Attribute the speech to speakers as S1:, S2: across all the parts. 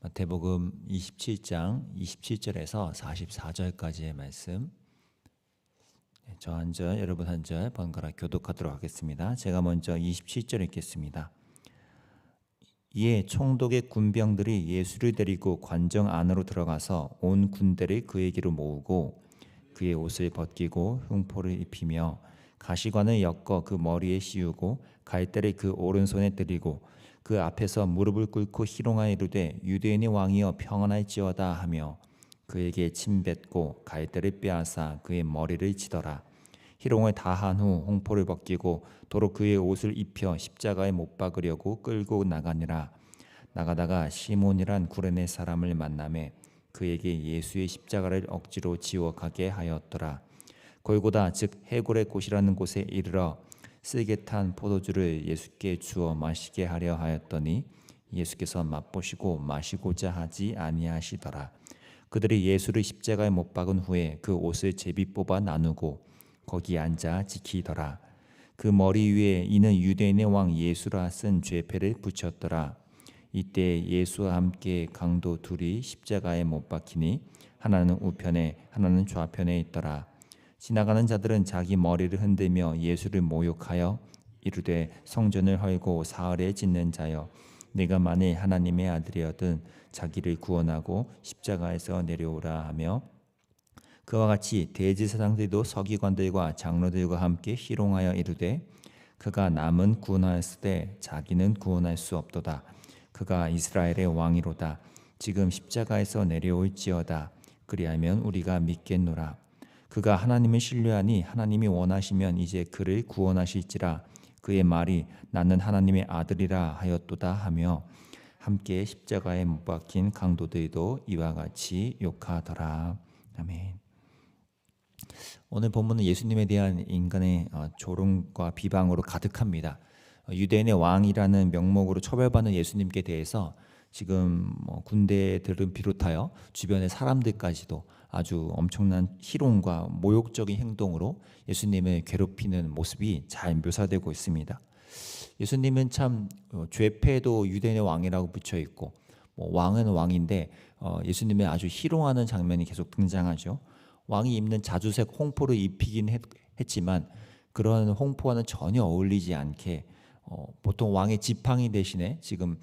S1: 마태복음 27장 27절에서 44절까지의 말씀, 저 한 절, 여러분 한 절 번갈아 교독하도록 하겠습니다. 제가 먼저 27절 읽겠습니다. 이에 총독의 군병들이 예수를 데리고 관정 안으로 들어가서 온 군대를 그에게로 모으고 그의 옷을 벗기고 흉포를 입히며 가시관을 엮어 그 머리에 씌우고 갈대를 그 오른손에 들이고 그 앞에서 무릎을 꿇고 희롱하여 이르되 유대인의 왕이여 평안할지어다 하며 그에게 침 뱉고 갈대를 빼앗아 그의 머리를 치더라. 희롱을 다한 후 홍포를 벗기고 도로 그의 옷을 입혀 십자가에 못 박으려고 끌고 나가니라. 나가다가 시몬이란 구레네 사람을 만나매 그에게 예수의 십자가를 억지로 지워 가게 하였더라. 골고다 즉 해골의 곳이라는 곳에 이르러 쓸개 탄 포도주를 예수께 주어 마시게 하려 하였더니 예수께서 맛보시고 마시고자 하지 아니하시더라. 그들이 예수를 십자가에 못 박은 후에 그 옷을 제비 뽑아 나누고 거기 앉아 지키더라. 그 머리 위에 이는 유대인의 왕 예수라 쓴 죄패를 붙였더라. 이때 예수와 함께 강도 둘이 십자가에 못 박히니 하나는 우편에 하나는 좌편에 있더라. 지나가는 자들은 자기 머리를 흔들며 예수를 모욕하여 이르되 성전을 헐고 사흘에 짓는 자여 네가 만일 하나님의 아들이어든 자기를 구원하고 십자가에서 내려오라 하며 그와 같이 대제사장들도 서기관들과 장로들과 함께 희롱하여 이르되 그가 남은 구원하였으되 자기는 구원할 수 없도다. 그가 이스라엘의 왕이로다. 지금 십자가에서 내려올지어다. 그리하면 우리가 믿겠노라. 그가 하나님을 신뢰하니 하나님이 원하시면 이제 그를 구원하실지라. 그의 말이 나는 하나님의 아들이라 하였도다 하며 함께 십자가에 못 박힌 강도들도 이와 같이 욕하더라. 아멘. 오늘 본문은 예수님에 대한 인간의 조롱과 비방으로 가득합니다. 유대인의 왕이라는 명목으로 처벌받는 예수님께 대해서 지금 군대들은 비롯하여 주변의 사람들까지도 아주 엄청난 희롱과 모욕적인 행동으로 예수님을 괴롭히는 모습이 잘 묘사되고 있습니다. 예수님은 참 죄패도 유대인의 왕이라고 붙여 있고 왕은 왕인데 예수님을 아주 희롱하는 장면이 계속 등장하죠. 왕이 입는 자주색 홍포를 입히긴 했지만 그런 홍포와는 전혀 어울리지 않게 보통 왕의 지팡이 대신에 지금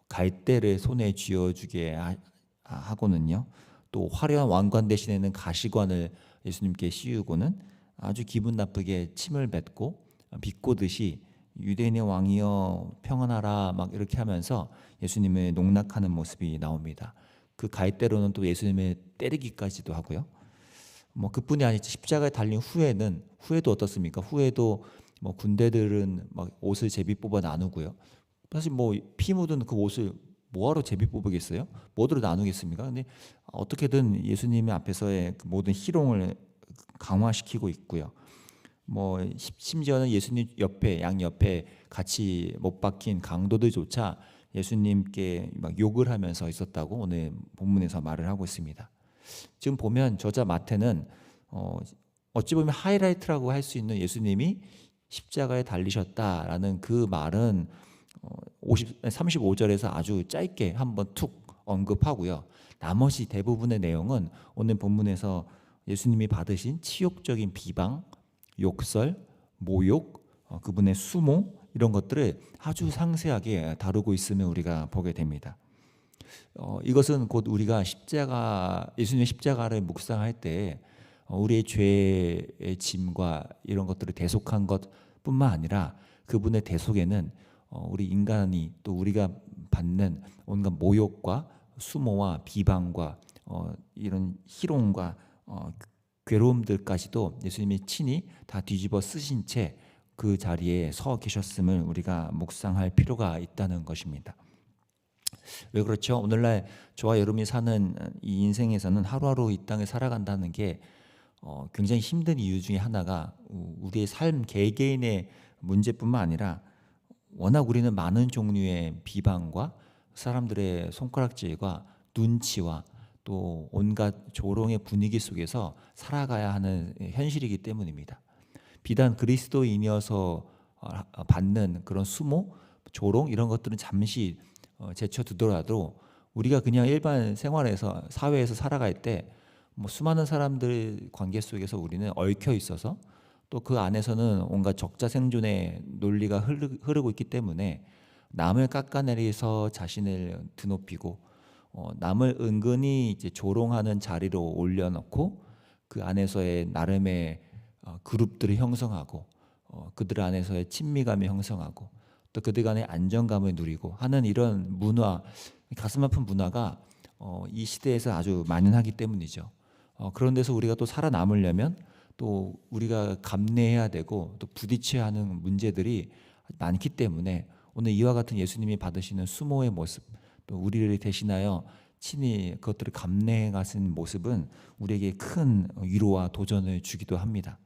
S1: 갈대를 손에 쥐어주게 하고는요. 또 화려한 왕관 대신에는 가시관을 예수님께 씌우고는 아주 기분 나쁘게 침을 뱉고 비꼬듯이 유대인의 왕이여 평안하라 막 이렇게 하면서 예수님을 농락하는 모습이 나옵니다. 그 갈대로는 또 예수님을 때리기까지도 하고요. 그뿐이 아니지 십자가에 달린 후에도 어떻습니까? 후에도 군대들은 막 옷을 제비 뽑아 나누고요. 사실 피 묻은 그 옷을 뭐하러 제비 뽑으겠어요? 뭐대로 나누겠습니까? 근데 어떻게든 예수님의 앞에서의 그 모든 희롱을 강화시키고 있고요. 심지어는 예수님 옆에 양옆에 같이 못 박힌 강도들조차 예수님께 막 욕을 하면서 있었다고 오늘 본문에서 말을 하고 있습니다. 지금 보면 저자 마태는 어찌 보면 하이라이트라고 할 수 있는 예수님이 십자가에 달리셨다라는 그 말은 35절에서 아주 짧게 한번 툭 언급하고요. 나머지 대부분의 내용은 오늘 본문에서 예수님이 받으신 치욕적인 비방, 욕설, 모욕, 그분의 수모 이런 것들을 아주 상세하게 다루고 있음을 우리가 보게 됩니다. 이것은 곧 우리가 예수님의 십자가를 묵상할 때 우리의 죄의 짐과 이런 것들을 대속한 것뿐만 아니라 그분의 대속에는 우리 인간이 또 우리가 받는 온갖 모욕과 수모와 비방과 이런 희롱과 괴로움들까지도 예수님이 친히 다 뒤집어 쓰신 채 그 자리에 서 계셨음을 우리가 묵상할 필요가 있다는 것입니다. 왜 그렇죠? 오늘날 저와 여러분이 사는 이 인생에서는 하루하루 이 땅에 살아간다는 게 굉장히 힘든 이유 중에 하나가 우리의 삶 개개인의 문제뿐만 아니라 워낙 우리는 많은 종류의 비방과 사람들의 손가락질과 눈치와 또 온갖 조롱의 분위기 속에서 살아가야 하는 현실이기 때문입니다. 비단 그리스도인이어서 받는 그런 수모, 조롱 이런 것들은 잠시 제쳐두더라도 우리가 그냥 일반 생활에서 사회에서 살아갈 때 뭐 수많은 사람들 관계 속에서 우리는 얽혀 있어서 또 그 안에서는 온갖 적자 생존의 논리가 흐르고 있기 때문에 남을 깎아내리서 자신을 드높이고 남을 은근히 이제 조롱하는 자리로 올려놓고 그 안에서의 나름의 그룹들을 형성하고 그들 안에서의 친미감이 형성하고 또 그들 간의 안정감을 누리고 하는 이런 문화, 가슴 아픈 문화가 이 시대에서 아주 만연하기 때문이죠. 그런 데서 우리가 또 살아남으려면 또 우리가 감내해야 되고 또 부딪혀야 하는 문제들이 많기 때문에 오늘 이와 같은 예수님이 받으시는 수모의 모습, 또 우리를 대신하여 친히 그것들을 감내해 가신 모습은 우리에게 큰 위로와 도전을 주기도 합니다.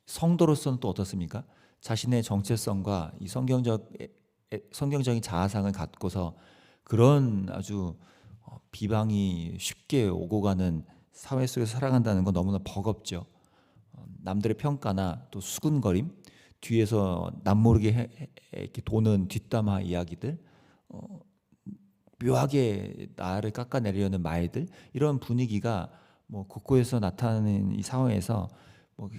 S1: 성도로서는 또 어떻습니까? 자신의 정체성과 이 성경적인 자아상을 갖고서 그런 아주 비방이 쉽게 오고 가는 사회 속에서 살아간다는 건 너무나 버겁죠. 남들의 평가나 또 수군거림, 뒤에서 남모르게 이렇게 도는 뒷담화 이야기들, 묘하게 나를 깎아내리려는 말들, 이런 분위기가 뭐 곳곳에서 나타나는 이 상황에서 뭐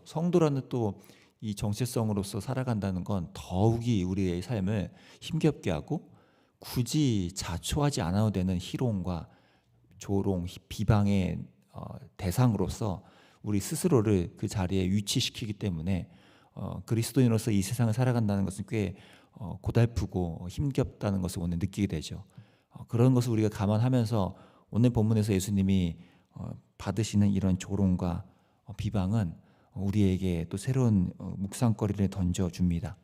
S1: 성도라는 또 이 정체성으로서 살아간다는 건 더욱이 우리의 삶을 힘겹게 하고 굳이 자초하지 않아도 되는 희롱과 조롱, 비방의 대상으로서 우리 스스로를 그 자리에 위치시키기 때문에 그리스도인으로서 이 세상을 살아간다는 것은 꽤 고달프고 힘겹다는 것을 오늘 느끼게 되죠. 그런 것을 우리가 감안하면서 오늘 본문에서 예수님이 받으시는 이런 조롱과 비방은 우리에게 또 새로운 묵상거리를 던져줍니다.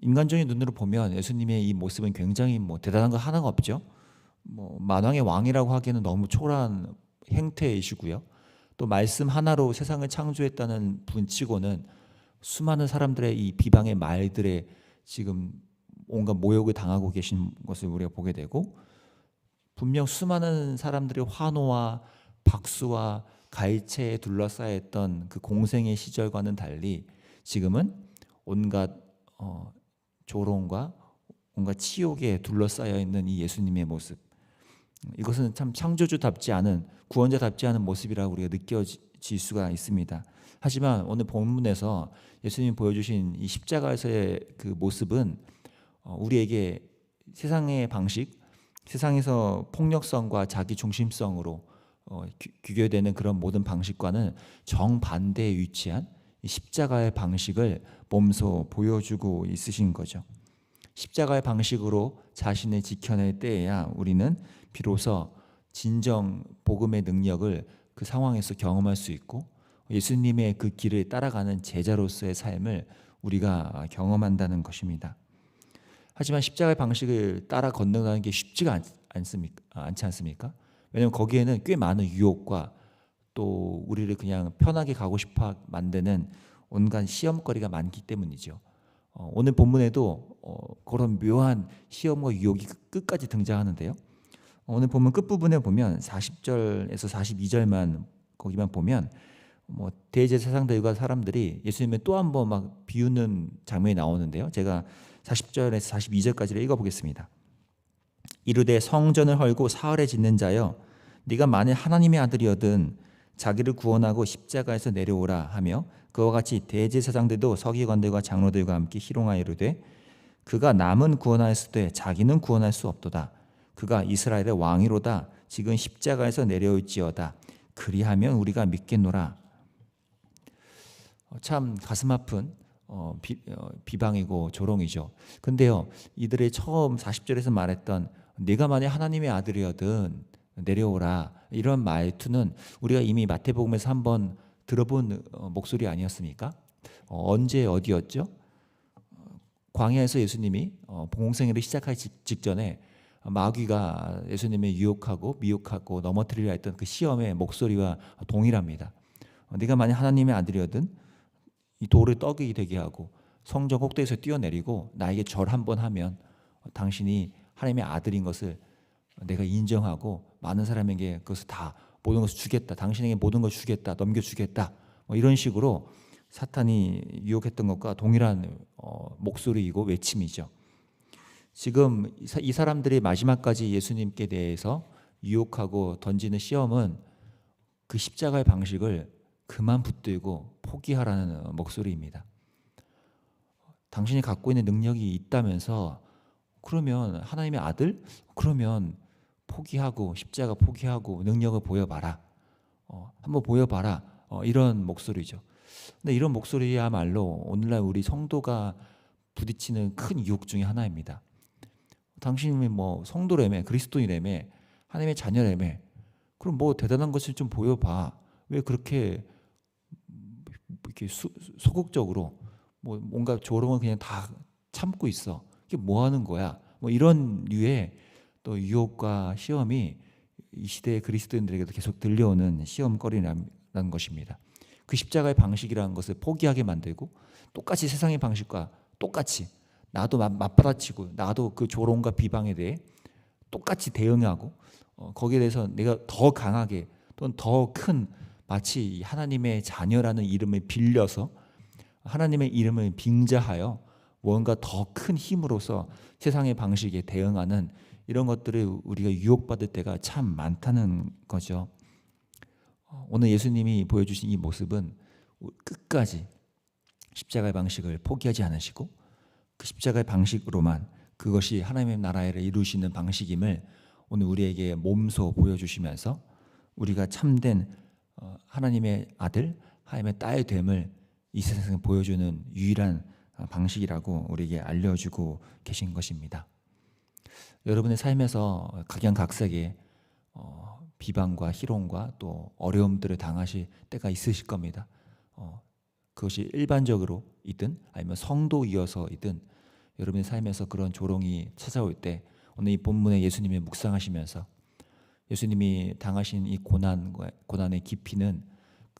S1: 인간적인 눈으로 보면 예수님의 이 모습은 굉장히 뭐 대단한 거 하나가 없죠. 뭐 만왕의 왕이라고 하기에는 너무 초라한 행태이시고요. 또 말씀 하나로 세상을 창조했다는 분치고는 수많은 사람들의 이 비방의 말들에 지금 온갖 모욕을 당하고 계신 것을 우리가 보게 되고, 분명 수많은 사람들의 환호와 박수와 갈채에 둘러싸였던 그 공생의 시절과는 달리 지금은 온갖 조롱과 온갖 치욕에 둘러싸여 있는 이 예수님의 모습, 이것은 참 창조주답지 않은, 구원자답지 않은 모습이라고 우리가 느껴질 수가 있습니다. 하지만 오늘 본문에서 예수님이 보여주신 이 십자가에서의 그 모습은 우리에게 세상의 방식, 세상에서 폭력성과 자기 중심성으로 규결되는 그런 모든 방식과는 정반대에 위치한 십자가의 방식을 몸소 보여주고 있으신 거죠. 십자가의 방식으로 자신을 지켜낼 때에야 우리는 비로소 진정 복음의 능력을 그 상황에서 경험할 수 있고 예수님의 그 길을 따라가는 제자로서의 삶을 우리가 경험한다는 것입니다. 하지만 십자가의 방식을 따라 건너가는 게 쉽지가 않지 않습니까? 왜냐하면 거기에는 꽤 많은 유혹과 또 우리를 그냥 편하게 가고 싶어 만드는 온갖 시험거리가 많기 때문이죠. 오늘 본문에도 그런 묘한 시험과 유혹이 끝까지 등장하는데요. 오늘 본문 끝부분에 보면 40절에서 42절만 거기만 보면 뭐 대제사장들과 사람들이 예수님을 또 한 번 막 비웃는 장면이 나오는데요. 제가 40절에서 42절까지를 읽어보겠습니다. 이르되 성전을 헐고 사흘에 짓는 자여, 네가 만일 하나님의 아들이거든 자기를 구원하고 십자가에서 내려오라 하며 그와 같이 대제사장들도 서기관들과 장로들과 함께 희롱하여 이르되 그가 남은 구원하였으되 자기는 구원할 수 없도다. 그가 이스라엘의 왕이로다. 지금 십자가에서 내려올지어다. 그리하면 우리가 믿겠노라. 참 가슴 아픈 비방이고 조롱이죠. 근데요, 이들의 처음 40절에서 말했던 네가 만약 하나님의 아들이거든 내려오라, 이런 말투는 우리가 이미 마태복음에서 한번 들어본 목소리 아니었습니까? 언제 어디였죠? 광야에서 예수님이 공생애를 시작하기 직전에 마귀가 예수님을 유혹하고 미혹하고 넘어뜨리려 했던 그 시험의 목소리와 동일합니다. 네가 만약 하나님의 아들이거든 이 돌을 떡이 되게 하고 성전 꼭대기에서 뛰어내리고 나에게 절 한번 하면 당신이 하나님의 아들인 것을 내가 인정하고 많은 사람에게 그것을 다 모든 것을 주겠다. 당신에게 모든 것을 주겠다. 넘겨주겠다. 뭐 이런 식으로 사탄이 유혹했던 것과 동일한 목소리이고 외침이죠. 지금 이 사람들이 마지막까지 예수님께 대해서 유혹하고 던지는 시험은 그 십자가의 방식을 그만 붙들고 포기하라는 목소리입니다. 당신이 갖고 있는 능력이 있다면서 그러면 하나님의 아들? 그러면 포기하고 십자가 포기하고 능력을 보여봐라. 한번 보여봐라. 이런 목소리죠. 근데 이런 목소리야말로 오늘날 우리 성도가 부딪히는 큰 유혹 중에 하나입니다. 당신이 뭐 성도라며 그리스도인이라며 하나님의 자녀라며 그럼 뭐 대단한 것을 좀 보여봐. 왜 그렇게 이렇게 소극적으로 뭐 뭔가 조롱을 그냥 다 참고 있어. 이게 뭐 하는 거야? 뭐 이런 류의 또 유혹과 시험이 이 시대의 그리스도인들에게도 계속 들려오는 시험거리라는 것입니다. 그 십자가의 방식이라는 것을 포기하게 만들고 똑같이 세상의 방식과 똑같이 나도 맞받아치고 나도 그 조롱과 비방에 대해 똑같이 대응하고 거기에 대해서 내가 더 강하게 또는 더 큰 마치 하나님의 자녀라는 이름을 빌려서 하나님의 이름을 빙자하여 뭔가 더 큰 힘으로서 세상의 방식에 대응하는 이런 것들을 우리가 유혹받을 때가 참 많다는 거죠. 오늘 예수님이 보여주신 이 모습은 끝까지 십자가의 방식을 포기하지 않으시고 그 십자가의 방식으로만 그것이 하나님의 나라를 이루시는 방식임을 오늘 우리에게 몸소 보여주시면서 우리가 참된 하나님의 아들, 하나님의 딸 됨을 이 세상에 보여주는 유일한 방식이라고 우리에게 알려주고 계신 것입니다. 여러분의 삶에서 각양각색의 비방과 희롱과 또 어려움들을 당하실 때가 있으실 겁니다. 그것이 일반적으로 이든 아니면 성도이어서이든 여러분의 삶에서 그런 조롱이 찾아올 때 오늘 이 본문에 예수님이 묵상하시면서 예수님이 당하신 이 고난의 깊이는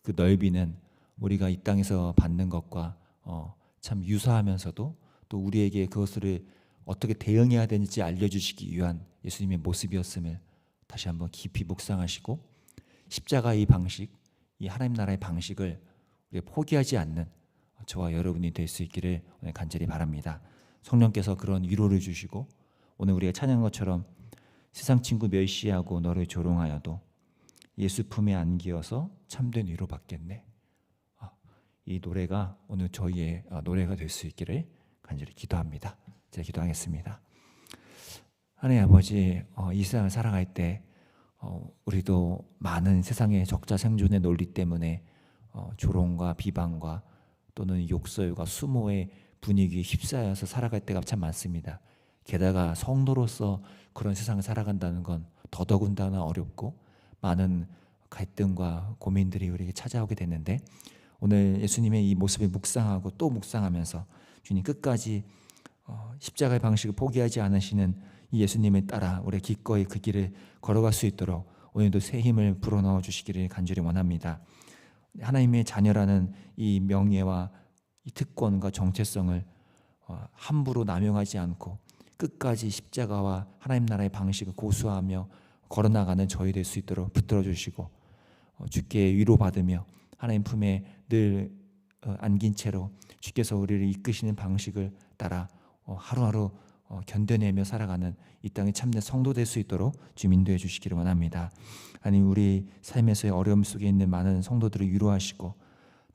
S1: 그 넓이는 우리가 이 땅에서 받는 것과 참 유사하면서도 또 우리에게 그것을 어떻게 대응해야 되는지 알려주시기 위한 예수님의 모습이었음을 다시 한번 깊이 묵상하시고 십자가의 이 방식, 이 하나님 나라의 방식을 우리가 포기하지 않는 저와 여러분이 될 수 있기를 오늘 간절히 바랍니다. 성령께서 그런 위로를 주시고 오늘 우리가 찬양한 것처럼 세상 친구 멸시하고 너를 조롱하여도 예수 품에 안기어서 참된 위로 받겠네. 이 노래가 오늘 저희의 노래가 될 수 있기를 간절히 기도합니다. 제가 기도하겠습니다. 하나님 아버지, 이 세상을 살아갈 때 우리도 많은 세상의 적자생존의 논리 때문에 조롱과 비방과 또는 욕설과 수모의 분위기에 휩싸여서 살아갈 때가 참 많습니다. 게다가 성도로서 그런 세상을 살아간다는 건 더더군다나 어렵고 많은 갈등과 고민들이 우리에게 찾아오게 됐는데 오늘 예수님의 이 모습을 묵상하고 또 묵상하면서 주님 끝까지 십자가의 방식을 포기하지 않으시는 이 예수님을 따라 우리 기꺼이 그 길을 걸어갈 수 있도록 오늘도 새 힘을 불어넣어 주시기를 간절히 원합니다. 하나님의 자녀라는 이 명예와 이 특권과 정체성을 함부로 남용하지 않고 끝까지 십자가와 하나님 나라의 방식을 고수하며 걸어나가는 저희 될 수 있도록 붙들어 주시고 주께 위로받으며 하나님 품에 늘 안긴 채로 주께서 우리를 이끄시는 방식을 따라 하루하루 견뎌내며 살아가는 이 땅의 참된 성도 될 수 있도록 주님 인도해 주시기를 원합니다. 아니 우리 삶에서의 어려움 속에 있는 많은 성도들을 위로하시고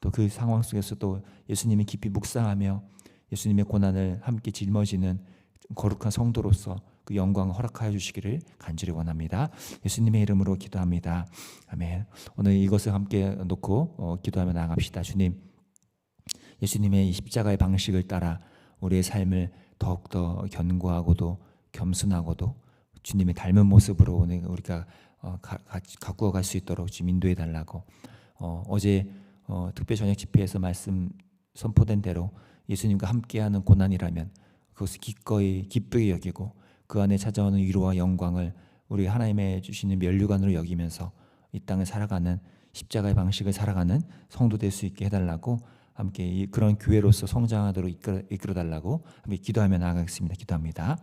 S1: 또 그 상황 속에서도 예수님이 깊이 묵상하며 예수님의 고난을 함께 짊어지는 거룩한 성도로서 그 영광을 허락하여 주시기를 간절히 원합니다. 예수님의 이름으로 기도합니다. 아멘. 오늘 이것을 함께 놓고 기도하며 나아갑시다. 주님, 예수님의 이 십자가의 방식을 따라 우리의 삶을 더욱더 견고하고도 겸손하고도 주님의 닮은 모습으로 오늘 우리가 가꾸어 갈 수 있도록 주님 인도해 달라고 어제 특별 저녁 집회에서 말씀 선포된 대로 예수님과 함께하는 고난이라면 그것을 기꺼이 기쁘게 여기고 그 안에 찾아오는 위로와 영광을 우리 하나님의 주시는 면류관으로 여기면서 이 땅을 살아가는 십자가의 방식을 살아가는 성도 될 수 있게 해달라고 함께 그런 교회로서 성장하도록 이끌어 달라고 함께 기도하며 나아가겠습니다. 기도합니다.